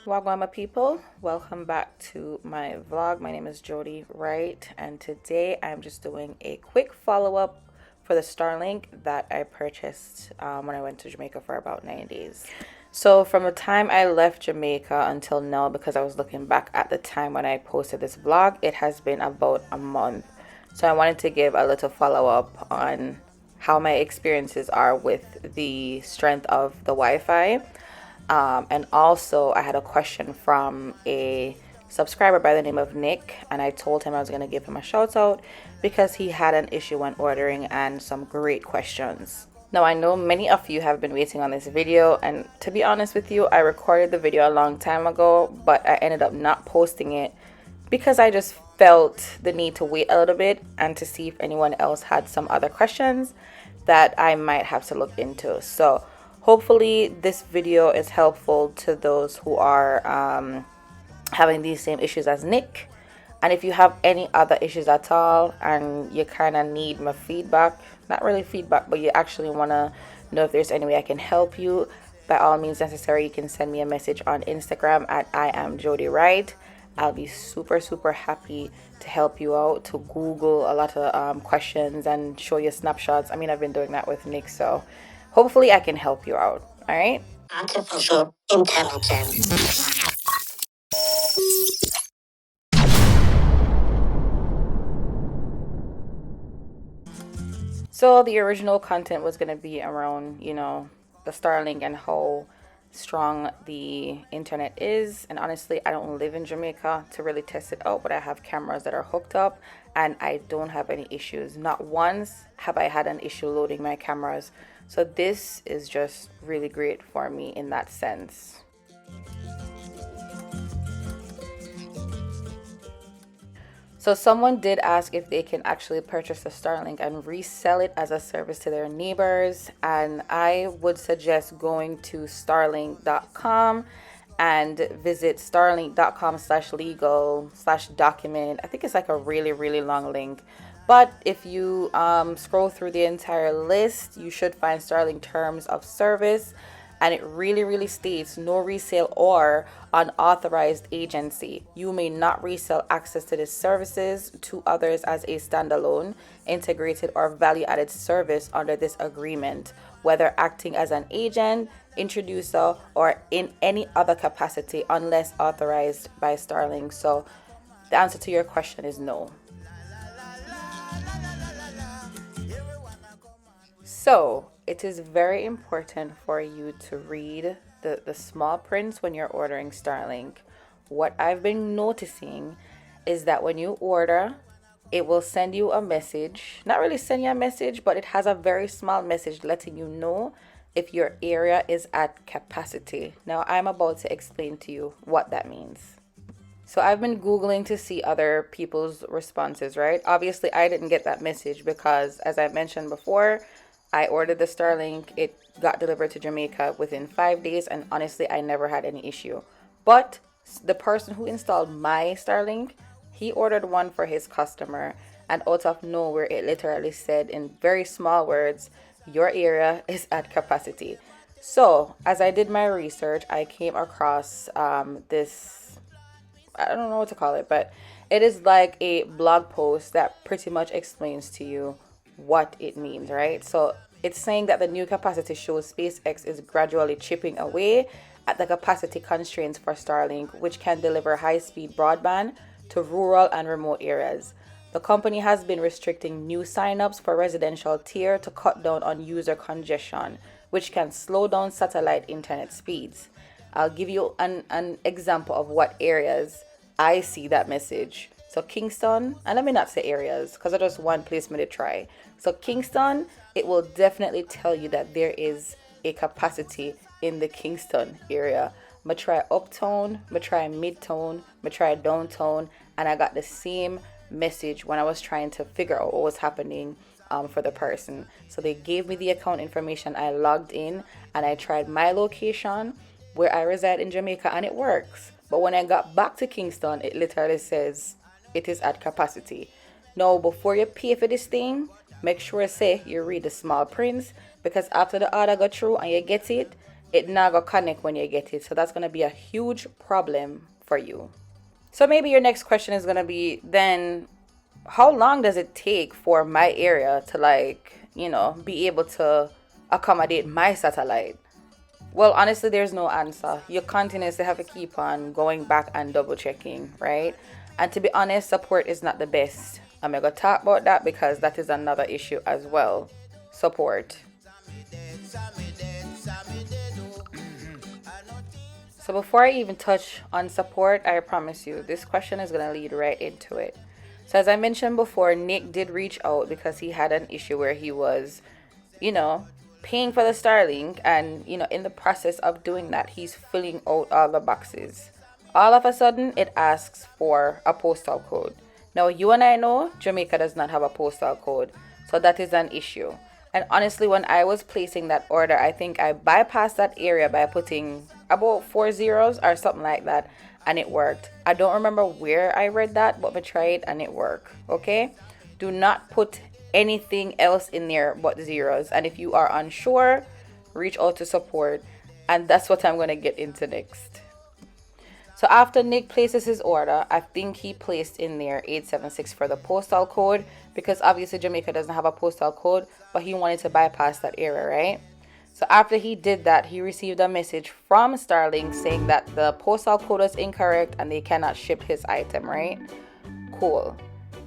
Wagwan, my people, welcome back to my vlog. My name is Jody Wright, and today I'm just doing a quick follow-up for the Starlink that I purchased when I went to Jamaica for about 9 days. So from the time I left Jamaica until now, because I was looking back at the time when I posted this vlog, it has been about a month. So I wanted to give a little follow-up on how my experiences are with the strength of the Wi-Fi. And also, I had a question from a subscriber by the name of Nick, and I told him I was going to give him a shout out because he had an issue when ordering and some great questions. Now, I know many of you have been waiting on this video, and to be honest with you, I recorded the video a long time ago, but I ended up not posting it because I just felt the need to wait a little bit and to see if anyone else had some other questions that I might have to look into. So hopefully this video is helpful to those who are having these same issues as Nick. And if you have any other issues at all and you kind of need my feedback, not really feedback, but you actually want to know if there's any way I can help you, by all means necessary, you can send me a message on Instagram at I am Jody Wright. I'll be super happy to help you out, to Google a lot of questions and show you snapshots. I mean, I've been doing that with Nick, so hopefully I can help you out. All right. Artificial intelligence. So the original content was going to be around, the Starlink and how strong the internet is. And honestly, I don't live in Jamaica to really test it out, but I have cameras that are hooked up and I don't have any issues. Not once have I had an issue loading my cameras. So this is just really great for me in that sense. So someone did ask if they can actually purchase the Starlink and resell it as a service to their neighbors. And I would suggest going to starlink.com and visit starlink.com/legal/document. I think it's like a really long link. But if you scroll through the entire list, you should find Starlink terms of service. And it really states no resale or unauthorized agency. You may not resell access to these services to others as a standalone, integrated, or value-added service under this agreement, whether acting as an agent, introducer, or in any other capacity unless authorized by Starlink. So the answer to your question is no. So it is very important for you to read the small prints when you're ordering Starlink. What I've been noticing is that when you order, it will send you a message. Not really send you a message, but it has a very small message letting you know if your area is at capacity. Now I'm about to explain to you what that means. So I've been Googling to see other people's responses, right? Obviously, I didn't get that message because, as I mentioned before, I ordered the Starlink. It got delivered to Jamaica within 5 days, and honestly, I never had any issue. But the person who installed my Starlink, he ordered one for his customer, and out of nowhere, it literally said in very small words, your area is at capacity. So as I did my research, I came across this, I don't know what to call it, but it is like a blog post that pretty much explains to you what it means, right? So it's saying that the new capacity shows SpaceX is gradually chipping away at the capacity constraints for Starlink, which can deliver high-speed broadband to rural and remote areas. The company has been restricting new signups for residential tier to cut down on user congestion, which can slow down satellite internet speeds. I'll give you an example of what areas I see that message. So Kingston, and let me not say areas because I just one place me to try. So Kingston, it will definitely tell you that there is a capacity in the Kingston area. I try uptown, I try midtown, I try downtown, and I got the same message when I was trying to figure out what was happening for the person. So they gave me the account information. I logged in and I tried my location where I reside in Jamaica, and it works. But when I got back to Kingston, it literally says it is at capacity. Now, before you pay for this thing, make sure you read the small prints, because after the order go through and you get it, it not gonna connect when you get it. So that's gonna be a huge problem for you. So maybe your next question is gonna be, then how long does it take for my area to, like, be able to accommodate my satellite? Well, honestly, there's no answer. You continuously have to keep on going back and double checking, right? And to be honest, support is not the best. I'm gonna talk about that because that is another issue as well. Support. So before I even touch on support, I promise you, this question is gonna lead right into it. So as I mentioned before, Nick did reach out because he had an issue where he was, you know, paying for the Starlink, and in the process of doing that, he's filling out all the boxes. All of a sudden, it asks for a postal code. Now, you and I know Jamaica does not have a postal code, so that is an issue. And honestly, when I was placing that order, I think I bypassed that area by putting about 4 zeros or something like that, and it worked. I don't remember where I read that, but I tried and it worked. Okay? Do not put anything else in there but zeros. And if you are unsure, reach out to support. And that's what I'm going to get into next. So after Nick places his order, I think he placed in there 876 for the postal code, because obviously Jamaica doesn't have a postal code, but he wanted to bypass that area, right? So after he did that, he received a message from Starlink saying that the postal code was incorrect and they cannot ship his item, right? Cool.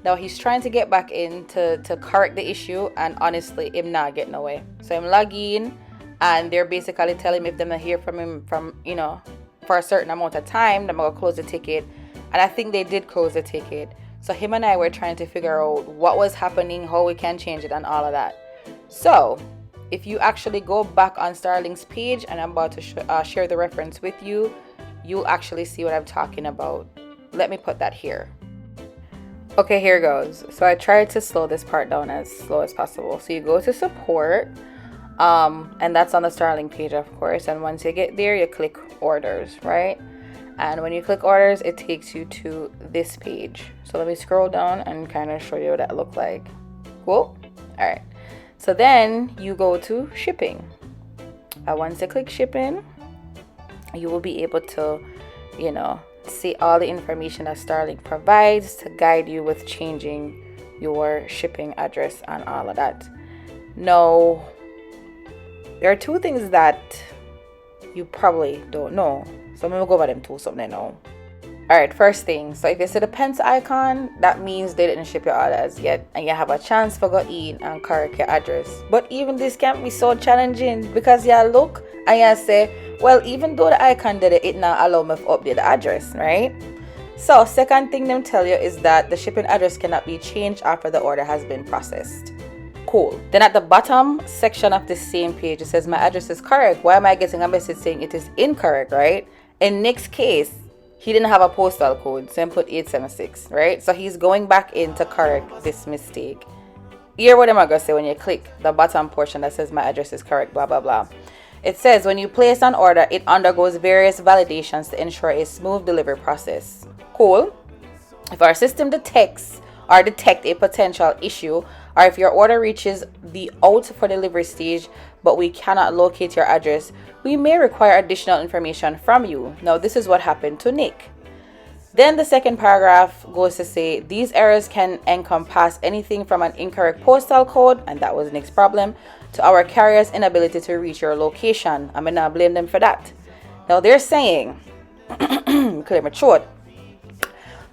Now he's trying to get back in to correct the issue, and honestly, him not getting away. So I'm logging, and they're basically telling me if they don't hear from him for a certain amount of time, they're gonna close the ticket. And I think they did close the ticket. So him and I were trying to figure out what was happening, how we can change it, and all of that. So if you actually go back on Starlink's page, and I'm about to share the reference with you, you'll actually see what I'm talking about. Let me put that here. Okay, here goes. So I tried to slow this part down as slow as possible. So you go to support, and that's on the Starlink page, of course. And once you get there, you click orders, right? And when you click orders, it takes you to this page. So let me scroll down and kind of show you what that look like. Cool. All right. So then you go to shipping. Once you click shipping, you will be able to, see all the information that Starlink provides to guide you with changing your shipping address and all of that. Now, there are two things that you probably don't know. So I'm going to go over them two something now. Alright, first thing. So if you see the pencil icon, that means they didn't ship your orders yet, and you have a chance for go in and correct your address. But even this can be so challenging, because you look and you say, well, even though the icon did it, it not allow me to update the address, right? So second thing them tell you is that the shipping address cannot be changed after the order has been processed. Cool. Then at the bottom section of the same page, it says my address is correct. Why am I getting a message saying it is incorrect, right? In Nick's case, he didn't have a postal code, so he put 876, right? So he's going back in to correct this mistake. Hear what am I gonna say when you click the bottom portion that says my address is correct, blah blah blah. It says when you place an order, it undergoes various validations to ensure a smooth delivery process. Cool. If our system detect a potential issue, or if your order reaches the out for delivery stage but we cannot locate your address, we may require additional information from you. Now, this is what happened to Nick. Then the second paragraph goes to say these errors can encompass anything from an incorrect postal code, and that was Nick's problem, to our carrier's inability to reach your location. I'm gonna blame them for that. Now they're saying, clear my throat.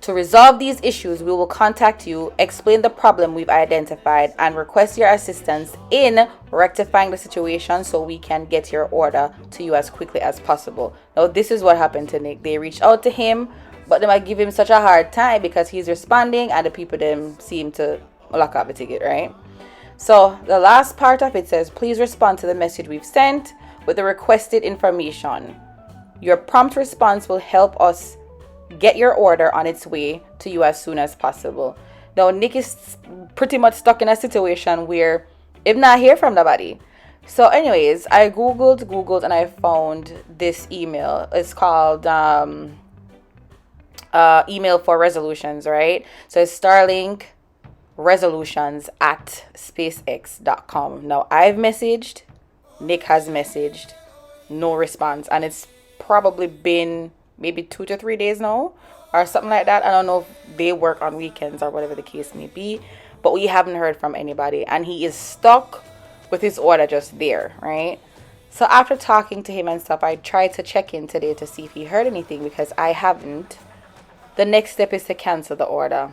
To resolve these issues, we will contact you, explain the problem we've identified, and request your assistance in rectifying the situation so we can get your order to you as quickly as possible. Now, this is what happened to Nick. They reached out to him, but they might give him such a hard time because he's responding and the people them seem to lock up the ticket, right? So the last part of it says, please respond to the message we've sent with the requested information. Your prompt response will help us get your order on its way to you as soon as possible. Now, Nick is pretty much stuck in a situation where if not hear from nobody. So anyways, I googled and I found this email. It's called email for resolutions, right? So it's Starlink resolutions at spacex.com. Now I've messaged, Nick has messaged, no response. And it's probably been maybe 2 to 3 days now or something like that. I don't know if they work on weekends or whatever the case may be, but we haven't heard from anybody. And he is stuck with his order just there, right? So after talking to him and stuff, I tried to check in today to see if he heard anything because I haven't. The next step is to cancel the order.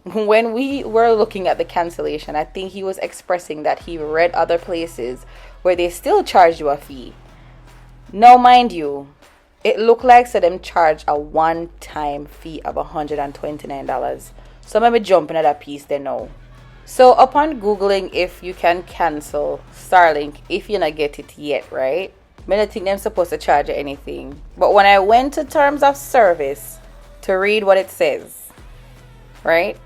When we were looking at the cancellation, I think he was expressing that he read other places where they still charge you a fee. Now, mind you, it looked like so them charge a one-time fee of $129. So maybe jumping at that piece they know. So upon Googling if you can cancel Starlink if you not get it yet, right? I don't think them supposed to charge you anything. But when I went to terms of service to read what it says, right?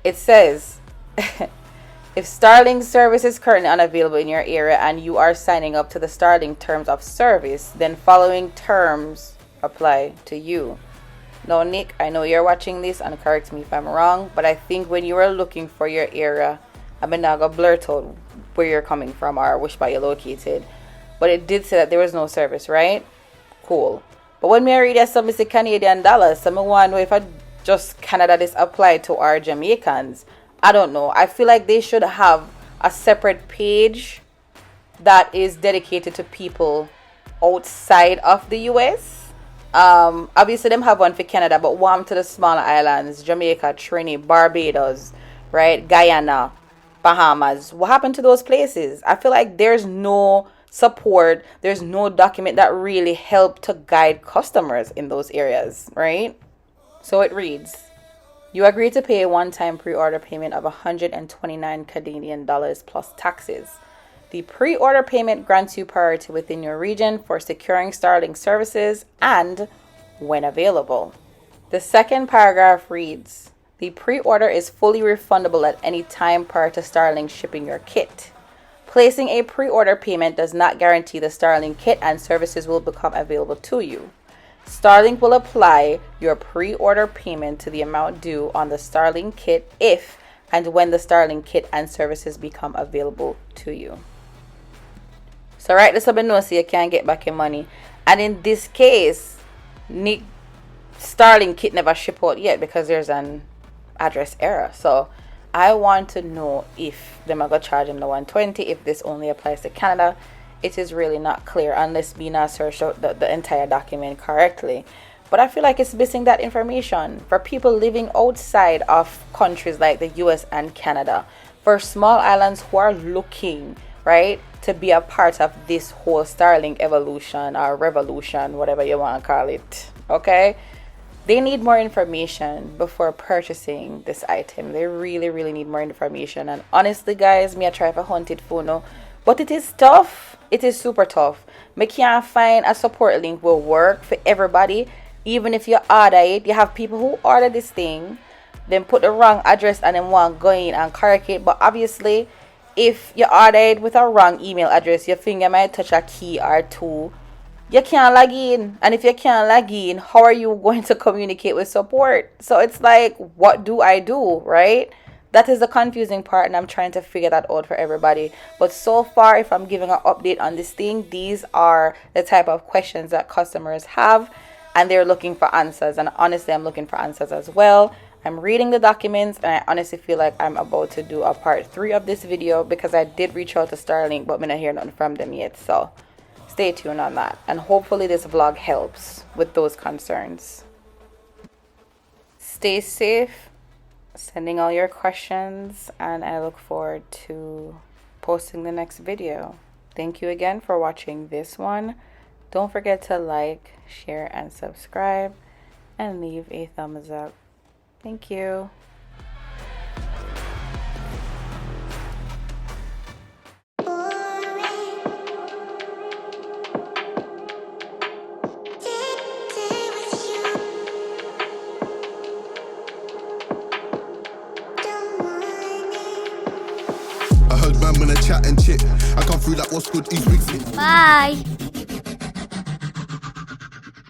It says, if Starlink service is currently unavailable in your area and you are signing up to the Starlink terms of service, then following terms apply to you. Now, Nick, I know you're watching this and correct me if I'm wrong, but I think when you were looking for your area, I'm not going to blurt out where you're coming from or which part you're located, but it did say that there was no service, right? Cool. But when me read that some say Canadian dollars, so I want to know if I just Canada this applied to our Jamaicans. I don't know. I feel like they should have a separate page that is dedicated to people outside of the US. Obviously them have one for Canada, but one to the smaller islands, Jamaica, Trinidad, Barbados, right? Guyana, Bahamas. What happened to those places? I feel like there's no support, there's no document that really help to guide customers in those areas, right? So it reads, you agree to pay a one-time pre-order payment of 129 Canadian dollars plus taxes. The pre-order payment grants you priority within your region for securing Starlink services and when available. The second paragraph reads, the pre-order is fully refundable at any time prior to Starlink shipping your kit. Placing a pre-order payment does not guarantee the Starlink kit and services will become available to you. Starlink will apply your pre-order payment to the amount due on the Starlink kit if and when the Starlink kit and services become available to you. So right this up know so you can't get back your money. And in this case, Nick Starlink kit never ship out yet because there's an address error. So I want to know if they're going to charge him the 120 if this only applies to Canada. It is really not clear unless we not search out the entire document correctly. But I feel like it's missing that information for people living outside of countries like the US and Canada, for small islands who are looking, right, to be a part of this whole Starlink evolution or revolution, whatever you want to call it. Okay? They need more information before purchasing this item. They really, really need more information. And honestly, guys, me I try for hunted phone, but it is tough. It is super tough. Me can't find a support link will work for everybody. Even if you order it, you have people who order this thing, then put the wrong address and then want to go in and correct it. But obviously, if you order it with a wrong email address, your finger might touch a key or two. You can't log in. And if you can't log in, how are you going to communicate with support? So it's like, what do I do, right? That is the confusing part, and I'm trying to figure that out for everybody. But so far, if I'm giving an update on this thing, these are the type of questions that customers have, and they're looking for answers. And honestly, I'm looking for answers as well. I'm reading the documents, and I honestly feel like I'm about to do a part 3 of this video because I did reach out to Starlink, but I'm not hear nothing from them yet. So stay tuned on that, and hopefully this vlog helps with those concerns. Stay safe, sending all your questions, and I look forward to posting the next video. Thank you again for watching this one. Don't forget to like, share, and subscribe, and leave a thumbs up. Thank you. I heard man when I chat and chit. I come through like what's good, East Weekly. Bye.